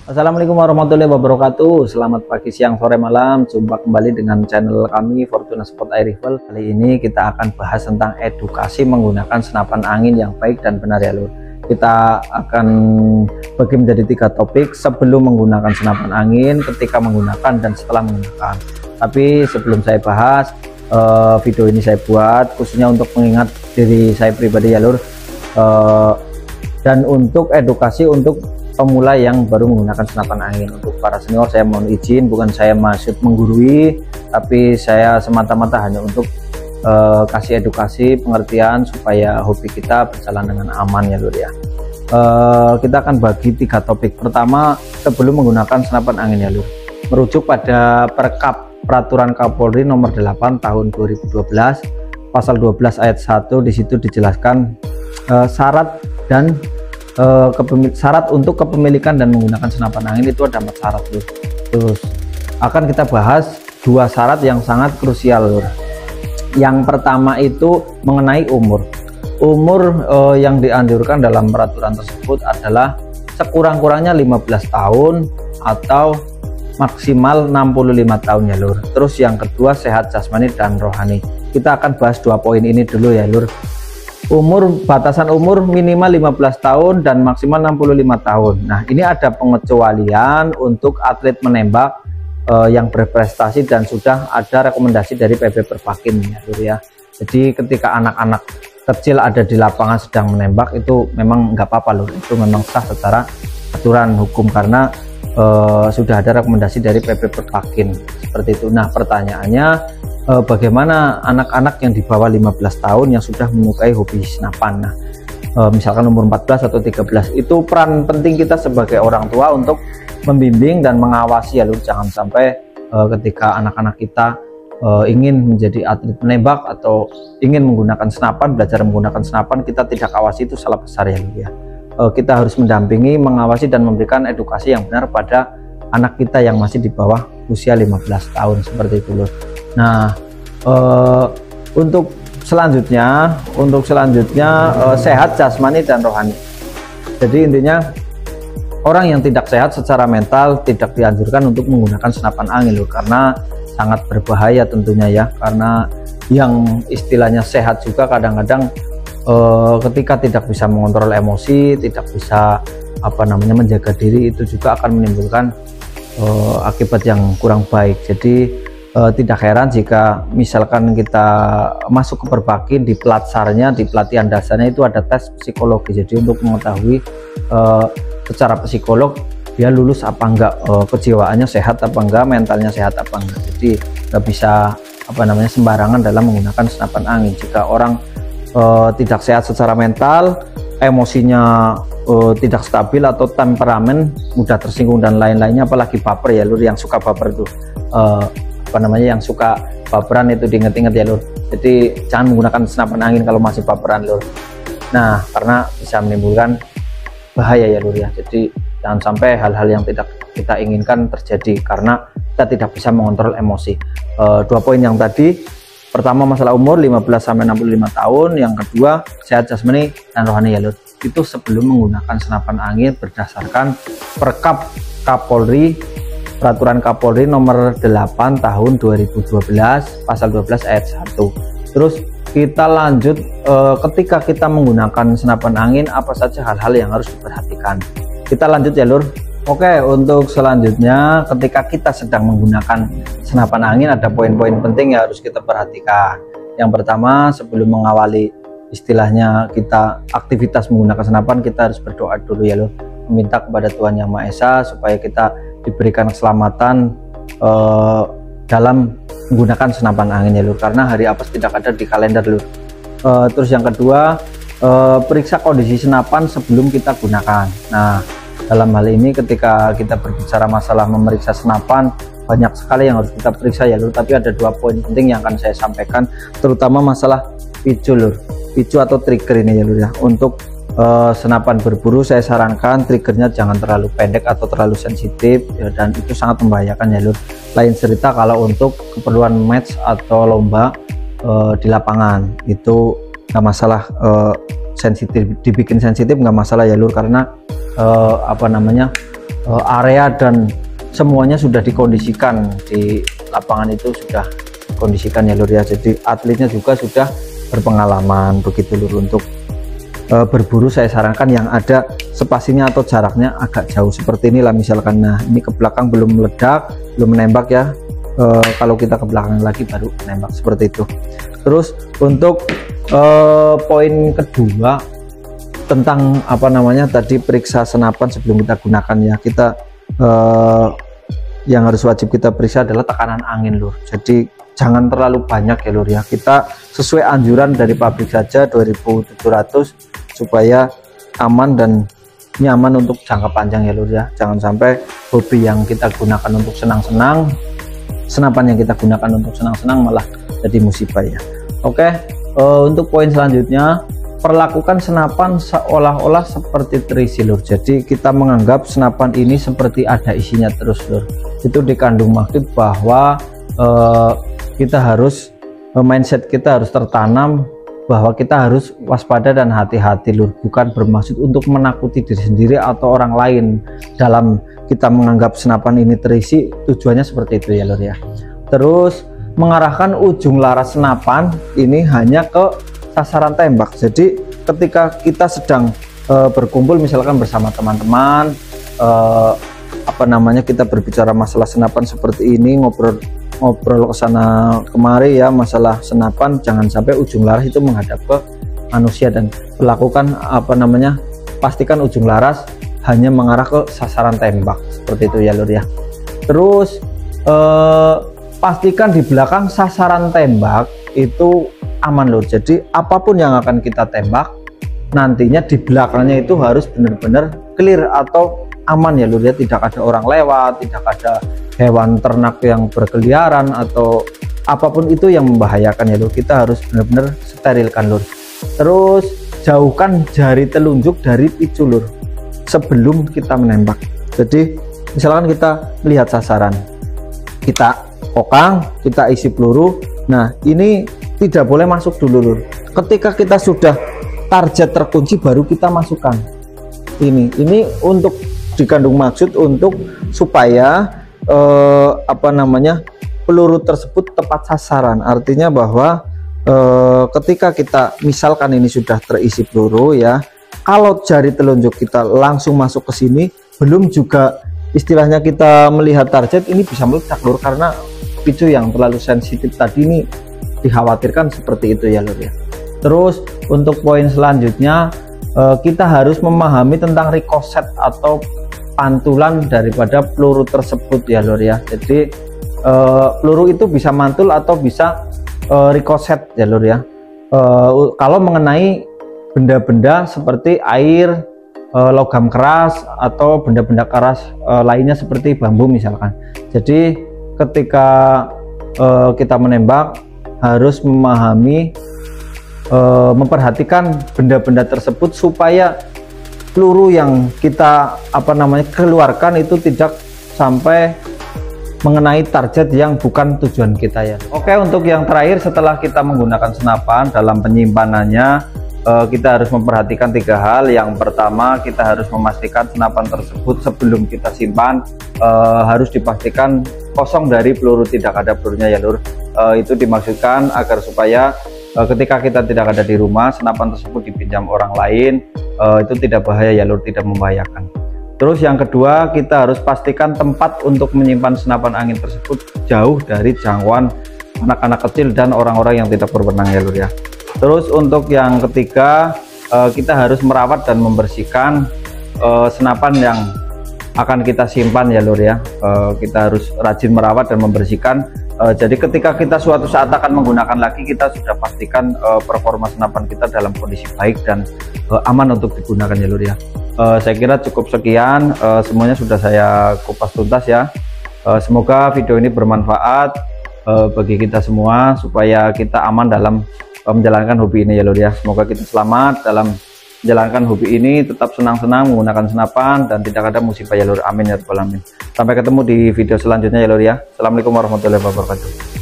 Assalamualaikum warahmatullahi wabarakatuh. Selamat pagi, siang, sore, malam. Jumpa kembali dengan channel kami Fortuna Sport Air Rifle. Kali ini kita akan bahas tentang edukasi menggunakan senapan angin yang baik dan benar ya lur. Kita akan bagi menjadi 3 topik: sebelum menggunakan senapan angin, ketika menggunakan, dan setelah menggunakan. Tapi sebelum saya bahas, video ini saya buat khususnya untuk mengingat diri saya pribadi ya lur, dan untuk edukasi untuk pemula yang baru menggunakan senapan angin. Untuk para senior saya mohon izin, bukan saya maksud menggurui, tapi saya semata-mata hanya untuk kasih edukasi, pengertian supaya hobi kita berjalan dengan aman ya lur ya. Kita akan bagi 3 topik. Pertama, sebelum menggunakan senapan angin ya lur, merujuk pada Peraturan Kapolri nomor 8 tahun 2012 pasal 12 ayat 1. Di situ dijelaskan syarat dan syarat untuk kepemilikan dan menggunakan senapan angin itu ada 4 syarat lur. Terus akan kita bahas 2 syarat yang sangat krusial lur. Yang pertama itu mengenai umur. Yang dianjurkan dalam peraturan tersebut adalah sekurang-kurangnya 15 tahun atau maksimal 65 tahun ya lur. Terus yang kedua, sehat jasmani dan rohani. Kita akan bahas 2 poin ini dulu ya lur. Batasan umur minimal 15 tahun dan maksimal 65 tahun. Nah, ini ada pengecualian untuk atlet menembak yang berprestasi dan sudah ada rekomendasi dari PB Perbakin ya lur ya. Jadi ketika anak-anak kecil ada di lapangan sedang menembak, itu memang nggak apa-apa lur, itu memang sah secara aturan hukum karena sudah ada rekomendasi dari PB Perbakin seperti itu. Nah, pertanyaannya, bagaimana anak-anak yang di bawah 15 tahun yang sudah menyukai hobi senapan? Nah, misalkan umur 14 atau 13, itu peran penting kita sebagai orang tua untuk membimbing dan mengawasi ya lur. Jangan sampai ketika anak-anak kita ingin menjadi atlet menembak atau ingin menggunakan senapan, belajar menggunakan senapan, kita tidak awasi, itu salah besar ya lur ya. Kita harus mendampingi, mengawasi, dan memberikan edukasi yang benar pada anak kita yang masih di bawah usia 15 tahun seperti itu lur. Nah, untuk selanjutnya sehat jasmani dan rohani. Jadi intinya, orang yang tidak sehat secara mental tidak dianjurkan untuk menggunakan senapan angin lur, karena sangat berbahaya tentunya ya. Karena yang istilahnya sehat juga kadang-kadang ketika tidak bisa mengontrol emosi, tidak bisa menjaga diri, itu juga akan menimbulkan akibat yang kurang baik. Jadi tidak heran jika misalkan kita masuk ke Perbakin, di pelatsarnya, di pelatihan dasarnya itu ada tes psikologi. Jadi untuk mengetahui secara psikolog dia lulus apa enggak, kejiwaannya sehat apa enggak, mentalnya sehat apa enggak. Jadi nggak bisa sembarangan dalam menggunakan senapan angin. Jika orang tidak sehat secara mental, emosinya tidak stabil atau temperamen, mudah tersinggung dan lain-lainnya, apalagi baper ya lur, yang suka baper tuh yang suka baperan itu diinget-inget ya lur. Jadi jangan menggunakan senapan angin kalau masih baperan lur. Nah, karena bisa menimbulkan bahaya ya lur ya. Jadi jangan sampai hal-hal yang tidak kita inginkan terjadi karena kita tidak bisa mengontrol emosi. 2 poin yang tadi, pertama masalah umur 15 sampai 65 tahun, yang kedua sehat jasmani dan rohani ya lur. Itu sebelum menggunakan senapan angin berdasarkan Peraturan Kapolri nomor 8 tahun 2012 pasal 12 ayat 1. Terus kita lanjut, ketika kita menggunakan senapan angin, apa saja hal-hal yang harus diperhatikan. Kita lanjut ya lur. Oke, untuk selanjutnya, ketika kita sedang menggunakan senapan angin, ada poin-poin penting yang harus kita perhatikan. Yang pertama, sebelum mengawali istilahnya kita aktivitas menggunakan senapan, kita harus berdoa dulu ya lur, meminta kepada Tuhan Yang Maha Esa supaya kita diberikan keselamatan dalam menggunakan senapan angin ya lur, karena hari apes tidak ada di kalender lur. Terus yang kedua, periksa kondisi senapan sebelum kita gunakan. Nah, dalam hal ini ketika kita berbicara masalah memeriksa senapan, banyak sekali yang harus kita periksa ya lur, tapi ada 2 poin penting yang akan saya sampaikan, terutama masalah picu lur, picu atau trigger ini ya lur ya. Untuk senapan berburu saya sarankan triggernya jangan terlalu pendek atau terlalu sensitif ya, dan itu sangat membahayakan ya lur. Lain cerita kalau untuk keperluan match atau lomba di lapangan, itu nggak masalah, sensitif, dibikin sensitif nggak masalah ya lur, karena area dan semuanya sudah dikondisikan di lapangan, itu sudah kondisikan ya lur ya. Jadi atletnya juga sudah berpengalaman begitu lur. Untuk berburu saya sarankan yang ada spasinya atau jaraknya agak jauh seperti inilah misalkan. Nah ini ke belakang belum meledak, belum menembak ya. Kalau kita ke belakang lagi baru menembak seperti itu. Terus untuk poin kedua tentang apa namanya tadi, periksa senapan sebelum kita gunakan ya. Kita yang harus wajib kita periksa adalah tekanan angin lur. Jadi jangan terlalu banyak ya lur ya. Kita sesuai anjuran dari pabrik saja 2700 supaya aman dan nyaman untuk jangka panjang ya lur ya. Jangan sampai hobi yang kita gunakan untuk senang-senang, senapan yang kita gunakan untuk senang-senang malah jadi musibah ya. Oke, untuk poin selanjutnya, perlakukan senapan seolah-olah seperti terisi lur. Jadi kita menganggap senapan ini seperti ada isinya terus lur. Itu dikandung maksud bahwa kita harus, mindset kita harus tertanam bahwa kita harus waspada dan hati-hati lur. Bukan bermaksud untuk menakuti diri sendiri atau orang lain dalam kita menganggap senapan ini terisi, tujuannya seperti itu ya lur ya. Terus mengarahkan ujung laras senapan ini hanya ke sasaran tembak. Jadi ketika kita sedang berkumpul misalkan bersama teman-teman, apa namanya, kita berbicara masalah senapan seperti ini, ngobrol kesana kemari ya masalah senapan, jangan sampai ujung laras itu menghadap ke manusia, dan melakukan apa namanya, pastikan ujung laras hanya mengarah ke sasaran tembak seperti itu ya lur ya. Terus pastikan di belakang sasaran tembak itu aman lur. Jadi apapun yang akan kita tembak nantinya di belakangnya itu harus benar-benar clear atau aman ya lur ya. Tidak ada orang lewat, tidak ada hewan ternak yang berkeliaran atau apapun itu yang membahayakan ya lur. Kita harus benar-benar sterilkan lur. Terus jauhkan jari telunjuk dari picu lur sebelum kita menembak. Jadi misalkan kita melihat sasaran, kita kokang, kita isi peluru. Nah ini tidak boleh masuk dulu lur. Ketika kita sudah target terkunci baru kita masukkan. Ini untuk dikandung maksud untuk supaya apa namanya, peluru tersebut tepat sasaran. Artinya bahwa ketika kita misalkan ini sudah terisi peluru ya, kalau jari telunjuk kita langsung masuk ke sini, belum juga istilahnya kita melihat target, ini bisa meledak lur, karena picu yang terlalu sensitif tadi ini dikhawatirkan seperti itu ya lur ya. Terus untuk poin selanjutnya, kita harus memahami tentang ricochet atau pantulan daripada peluru tersebut ya lur ya. Jadi peluru itu bisa mantul atau bisa ricochet ya lur ya. Kalau mengenai benda-benda seperti air, logam keras atau benda-benda keras lainnya seperti bambu misalkan. Jadi ketika kita menembak harus memahami, memperhatikan benda-benda tersebut supaya peluru yang kita apa namanya keluarkan itu tidak sampai mengenai target yang bukan tujuan kita ya. Oke, untuk yang terakhir setelah kita menggunakan senapan dalam penyimpanannya, kita harus memperhatikan 3 hal. Yang pertama, kita harus memastikan senapan tersebut sebelum kita simpan harus dipastikan kosong dari peluru, tidak ada pelurunya ya lur. Itu dimaksudkan agar supaya ketika kita tidak ada di rumah, senapan tersebut dipinjam orang lain, itu tidak bahaya ya lur, tidak membahayakan. Terus yang kedua, kita harus pastikan tempat untuk menyimpan senapan angin tersebut jauh dari jangkauan anak-anak kecil dan orang-orang yang tidak berwenang ya lur ya. Terus untuk yang ketiga, kita harus merawat dan membersihkan senapan yang akan kita simpan ya lur ya. Kita harus rajin merawat dan membersihkan. Jadi ketika kita suatu saat akan menggunakan lagi, kita sudah pastikan performa senapan kita dalam kondisi baik dan aman untuk digunakan ya lur ya. Saya kira cukup sekian, semuanya sudah saya kupas tuntas ya. Semoga video ini bermanfaat bagi kita semua supaya kita aman dalam menjalankan hobi ini ya lur ya. Semoga kita selamat dalam menjalankan hobi ini, tetap senang-senang menggunakan senapan dan tidak ada musibah ya lur. Amin ya rabbal alamin. Sampai ketemu di video selanjutnya ya lur ya. Assalamualaikum warahmatullahi wabarakatuh.